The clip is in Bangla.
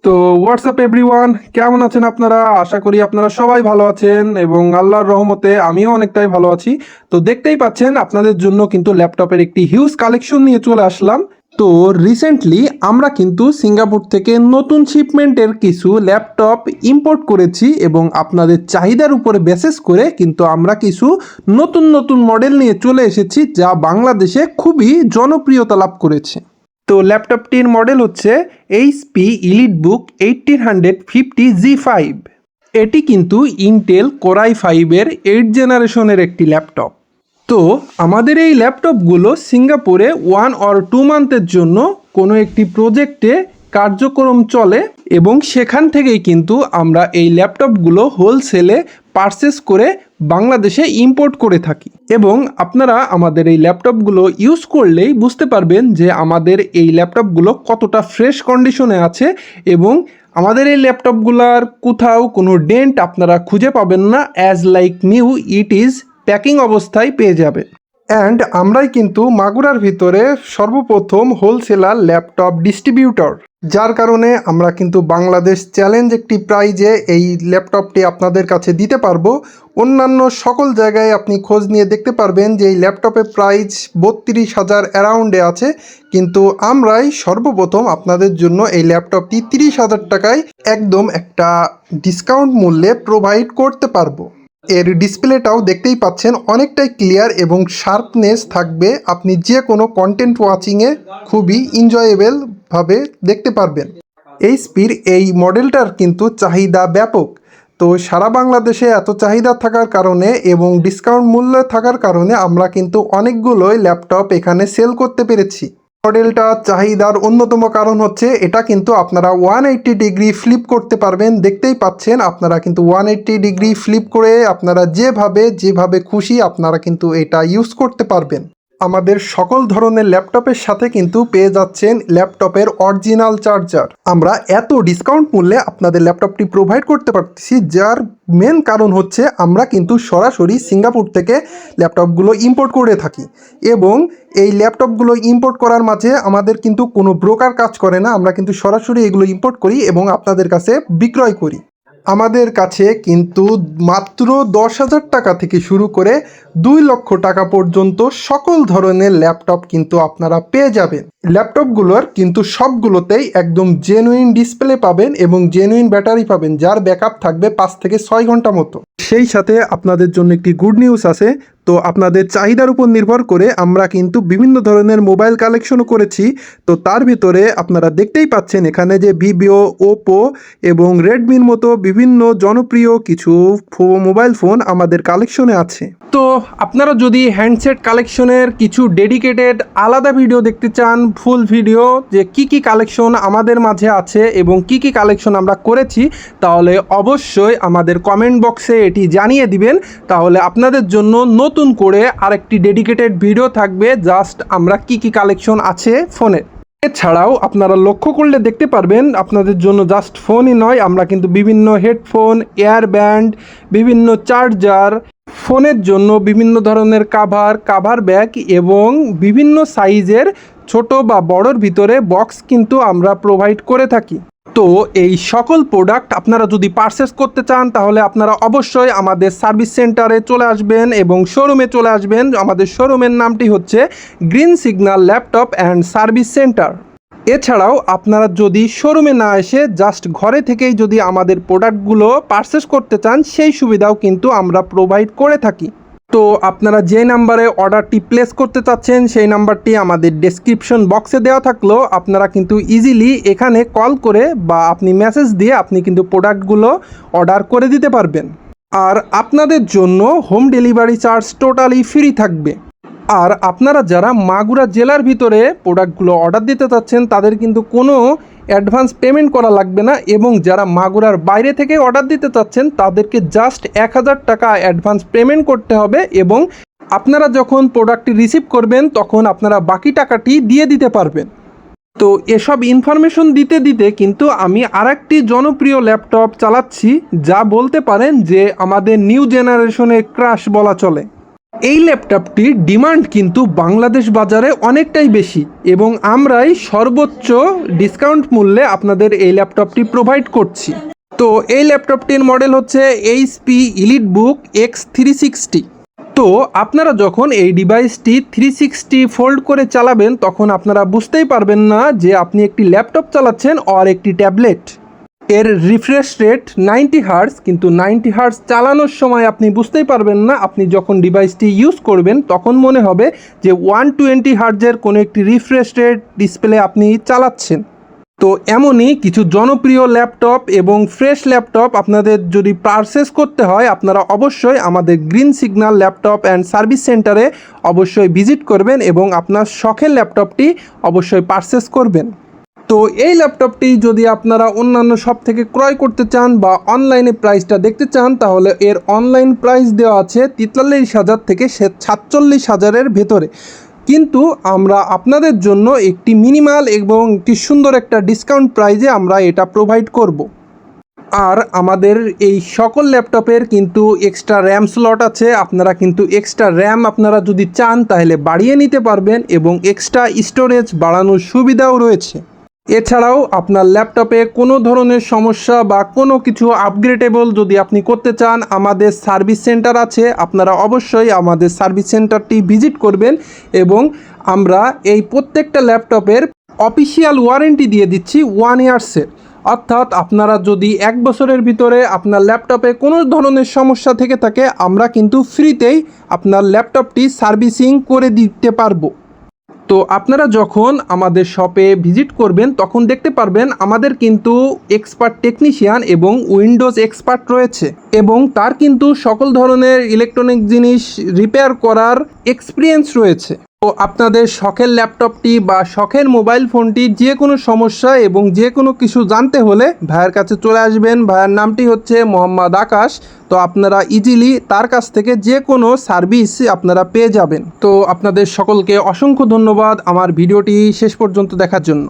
তো হোয়াটসঅ্যাপ এভরিওয়ান, কেমন আছেন আপনারা? আশা করি আপনারা সবাই ভালো আছেন এবং আল্লাহর রহমতে আমিও অনেকটাই ভালো আছি। তো দেখতেই পাচ্ছেন আপনাদের জন্য কিন্তু ল্যাপটপের একটি হিউজ কালেকশন নিয়ে চলে আসলাম। তো রিসেন্টলি আমরা কিন্তু সিঙ্গাপুর থেকে নতুন শিপমেন্টের কিছু ল্যাপটপ ইম্পোর্ট করেছি এবং আপনাদের চাহিদার উপরে বেসিস করে কিন্তু আমরা কিছু নতুন নতুন মডেল নিয়ে চলে এসেছি, যা বাংলাদেশে খুবই জনপ্রিয়তা লাভ করেছে। তো ল্যাপটপটির মডেল হচ্ছে এইচপি ইলিটবুক 1850G5। এটি কিন্তু ইন্টেল কোরাই 5-এর 8 জেনারেশনের একটি ল্যাপটপ। তো আমাদের এই ল্যাপটপগুলো সিঙ্গাপুরে 1 or 2 মান্থের জন্য কোনো একটি প্রজেক্টে কার্যক্রম চলে এবং সেখান থেকেই কিন্তু আমরা এই ল্যাপটপগুলো হোলসেলে পারচেস করে বাংলাদেশে ইম্পোর্ট করে থাকি। এবং আপনারা আমাদের এই ল্যাপটপগুলো ইউজ করলেই বুঝতে পারবেন যে আমাদের এই ল্যাপটপগুলো কতটা ফ্রেশ কন্ডিশনে আছে এবং আমাদের এই ল্যাপটপগুলোর কোথাও কোনো ডেন্ট আপনারা খুঁজে পাবেন না। As like knew it is packing অবস্থায় পেয়ে যাবে। অ্যান্ড আমরাই কিন্তু মাগুরার ভিতরে সর্বপ্রথম হোলসেলার ল্যাপটপ ডিস্ট্রিবিউটর, যার কারণে আমরা কিন্তু বাংলাদেশ চ্যালেঞ্জ একটি প্রাইজে এই ল্যাপটপটি আপনাদের কাছে দিতে পারবো। অন্যান্য সকল জায়গায় আপনি খোঁজ নিয়ে দেখতে পারবেন যে এই ল্যাপটপের প্রাইস 32,000 অ্যারাউন্ডে আছে, কিন্তু আমরাই সর্বপ্রথম আপনাদের জন্য এই ল্যাপটপটি 30,000 টাকায় একদম একটা ডিসকাউন্ট মূল্যে প্রোভাইড করতে পারবো। এর ডিসপ্লেটাও দেখতেই পাচ্ছেন অনেকটাই ক্লিয়ার এবং শার্পনেস থাকবে। আপনি যে কোনো কন্টেন্ট ওয়াচিংয়ে খুবই এনজয়েবলভাবে দেখতে পারবেন। এইচপির এই মডেলটার কিন্তু চাহিদা ব্যাপক। তো সারা বাংলাদেশে এত চাহিদা থাকার কারণে এবং ডিসকাউন্ট মূল্য থাকার কারণে আমরা কিন্তু অনেকগুলোই ল্যাপটপ এখানে সেল করতে পেরেছি। মডেলটা চাহিদার অন্যতম কারণ হচ্ছে এটা কিন্তু আপনারা 180 ডিগ্রি ফ্লিপ করতে পারবেন। দেখতেই পাচ্ছেন আপনারা কিন্তু 180 ডিগ্রি ফ্লিপ করে আপনারা যেভাবে খুশি আপনারা কিন্তু এটা ইউজ করতে পারবেন। আমাদের সকল ধরনের ল্যাপটপের সাথে কিন্তু পেয়ে যাচ্ছেন ল্যাপটপের অরিজিনাল চার্জার। আমরা এত ডিসকাউন্ট মূল্যে আপনাদের ল্যাপটপটি প্রোভাইড করতে পারতেছি, যার মেন কারণ হচ্ছে আমরা কিন্তু সরাসরি সিঙ্গাপুর থেকে ল্যাপটপগুলো ইম্পোর্ট করে থাকি এবং এই ল্যাপটপগুলো ইম্পোর্ট করার মাঝে আমাদের কিন্তু কোনো ব্রোকার কাজ করে না। আমরা কিন্তু সরাসরি এগুলো ইম্পোর্ট করি এবং আপনাদের কাছে বিক্রয় করি। আমাদের কাছে কিন্তু মাত্র 10,000 টাকা থেকে শুরু করে 2 লক্ষ টাকা পর্যন্ত সকল ধরনের ল্যাপটপ কিন্তু আপনারা পেয়ে যাবেন। ল্যাপটপগুলোর কিন্তু সবগুলোতেই একদম জেনুইন ডিসপ্লে পাবেন এবং জেনুইন ব্যাটারি পাবেন, যার ব্যাকআপ থাকবে 5 থেকে 6 ঘন্টা মতো। সেই সাথে আপনাদের জন্য একটি গুড নিউজ আছে। তো আপনাদের চাহিদার উপর নির্ভর করে আমরা কিন্তু বিভিন্ন ধরনের মোবাইল কালেকশনও করেছি। তো তার ভিতরে আপনারা দেখতেই পাচ্ছেন এখানে যে ভিভো, ওপো এবং রেডমির মতো বিভিন্ন জনপ্রিয় কিছু মোবাইল ফোন আমাদের কালেকশনে আছে। তো আপনারা যদি হ্যান্ডসেট কালেকশনের কিছু ডেডিকেটেড আলাদা ভিডিও দেখতে চান, ফুল ভিডিও যে কি কি কালেকশন আমাদের মাঝে আছে এবং কি কি কালেকশন আমরা করেছি, তাহলে অবশ্যই আমাদের কমেন্ট বক্সে এটি জানিয়ে দিবেন। তাহলে আপনাদের জন্য নতুন করে আরেকটি ডেডিকেটেড ভিডিও থাকবে জাস্ট আমরা কি কি কালেকশন আছে ফোনে। এছাড়াও আপনারা লক্ষ্য করলে দেখতে পারবেন আপনাদের জন্য জাস্ট ফোনই নয়, আমরা কিন্তু বিভিন্ন হেডফোন, এয়ারব্যান্ড, বিভিন্ন চার্জার, ফোনের জন্য বিভিন্ন ধরনের কাভার ব্যাগ এবং বিভিন্ন সাইজের ছোট বা বড়র ভিতরে বক্স কিন্তু আমরা প্রোভাইড করে থাকি। তো এই সকল প্রোডাক্ট আপনারা যদি পারচেস করতে চান তাহলে আপনারা অবশ্যই আমাদের সার্ভিস সেন্টারে চলে আসবেন এবং শোরুমে চলে আসবেন। আমাদের শোরুমের নামটি হচ্ছে green signal laptop and service centre. এছাড়াও আপনারা যদি শোরুমে না এসে জাস্ট ঘরে থেকেই যদি আমাদের প্রোডাক্টগুলো পারচেস করতে চান, সেই সুবিধাও কিন্তু আমরা প্রোভাইড করে থাকি। তো আপনারা যে নাম্বারে অর্ডারটি প্লেস করতে চাচ্ছেন সেই নাম্বারটি আমাদের ডেসক্রিপশন বক্সে দেওয়া থাকলেও আপনারা কিন্তু ইজিলি এখানে কল করে বা আপনি মেসেজ দিয়ে আপনি কিন্তু প্রোডাক্টগুলো অর্ডার করে দিতে পারবেন। আর আপনাদের জন্য home delivery charge totally free থাকবে। আর আপনারা যারা মাগুরা জেলার ভিতরে প্রোডাক্টগুলো অর্ডার দিতে চাচ্ছেন তাদের কিন্তু কোনো অ্যাডভান্স পেমেন্ট করা লাগবে না, এবং যারা মাগুরার বাইরে থেকে অর্ডার দিতে চাচ্ছেন তাদেরকে জাস্ট 1,000 টাকা অ্যাডভান্স পেমেন্ট করতে হবে এবং আপনারা যখন প্রোডাক্টটি রিসিভ করবেন তখন আপনারা বাকি টাকাটি দিয়ে দিতে পারবেন। তো এসব ইনফরমেশন দিতে দিতে কিন্তু আমি আরেকটি জনপ্রিয় ল্যাপটপ চালাচ্ছি, যা বলতে পারেন যে আমাদের নিউ জেনারেশনের ক্রাশ বলা চলে। এই ল্যাপটপটির ডিমান্ড কিন্তু বাংলাদেশ বাজারে অনেকটাই বেশি এবং আমরাই সর্বোচ্চ ডিসকাউন্ট মূল্যে আপনাদের এই ল্যাপটপটি প্রোভাইড করছি। তো এই ল্যাপটপটির মডেল হচ্ছে এইচপি এলিটবুক X360। তো আপনারা যখন এই ডিভাইসটি 360 ফোল্ড করে চালাবেন তখন আপনারা বুঝতেই পারবেন না যে আপনি একটি ল্যাপটপ চালাচ্ছেন আর একটি ট্যাবলেট। এর রিফ্রেশ রেট 90 হার্টজ, কিন্তু 90 হার্টজ চালানোর সময় আপনি বুঝতেই পারবেন না। আপনি যখন ডিভাইসটি ইউজ করবেন তখন মনে হবে যে 120 হার্টজের কোনো একটি রিফ্রেশ রেট ডিসপ্লে আপনি চালাচ্ছেন। তো এমনই কিছু জনপ্রিয় ল্যাপটপ এবং ফ্রেশ ল্যাপটপ আপনাদের যদি পারচেস করতে হয় আপনারা অবশ্যই আমাদের green signal laptop and service সেন্টারে অবশ্যই ভিজিট করবেন এবং আপনার শখের ল্যাপটপটি অবশ্যই পারচেস করবেন। তো এই ল্যাপটপটি যদি আপনারা অন্যান্য শপ থেকে ক্রয় করতে চান বা অনলাইনে প্রাইসটা দেখতে চান তাহলে এর অনলাইন প্রাইস দেওয়া আছে 43,000 থেকে 47,000-এর ভেতরে, কিন্তু আমরা আপনাদের জন্য একটি মিনিমাল এবং একটি সুন্দর একটা ডিসকাউন্ট প্রাইজে আমরা এটা প্রোভাইড করব। আর আমাদের এই সকল ল্যাপটপের কিন্তু এক্সট্রা র্যাম স্লট আছে। আপনারা কিন্তু এক্সট্রা র্যাম আপনারা যদি চান তাহলে বাড়িয়ে নিতে পারবেন এবং এক্সট্রা স্টোরেজ বাড়ানোর সুবিধাও রয়েছে। এছাড়াও আপনার ল্যাপটপে কোনো ধরনের সমস্যা বা কোনো কিছু আপগ্রেডেবল যদি আপনি করতে চান আমাদের সার্ভিস সেন্টার আছে, আপনারা অবশ্যই আমাদের সার্ভিস সেন্টারটি ভিজিট করবেন এবং আমরা এই প্রত্যেকটা ল্যাপটপের অফিসিয়াল ওয়ারেন্টি দিয়ে দিচ্ছি 1 ইয়ার্সের। অর্থাৎ আপনারা যদি 1 বছরের ভিতরে আপনার ল্যাপটপে কোনো ধরনের সমস্যা থেকে থাকে আমরা কিন্তু ফ্রিতেই আপনার ল্যাপটপটি সার্ভিসিং করে দিতে পারবো। তো আপনারা যখন আমাদের শপে ভিজিট করবেন তখন দেখতে পারবেন আমাদের কিন্তু এক্সপার্ট টেকনিশিয়ান এবং উইন্ডোজ এক্সপার্ট রয়েছে এবং তার কিন্তু সকল ধরনের ইলেকট্রনিক জিনিস রিপেয়ার করার এক্সপিরিয়েন্স রয়েছে। তো আপনাদের শখের ল্যাপটপটি বা শখের মোবাইল ফোনটি যে কোনো সমস্যা এবং যে কোনো কিছু জানতে হলে ভাইয়ের কাছে চলে আসবেন। ভাইয়ের নামটি হচ্ছে মোহাম্মদ আকাশ। তো আপনারা ইজিলি তার কাছ থেকে যে কোনো সার্ভিস আপনারা পেয়ে যাবেন। তো আপনাদের সকলকে অসংখ্য ধন্যবাদ আমার ভিডিওটি শেষ পর্যন্ত দেখার জন্য।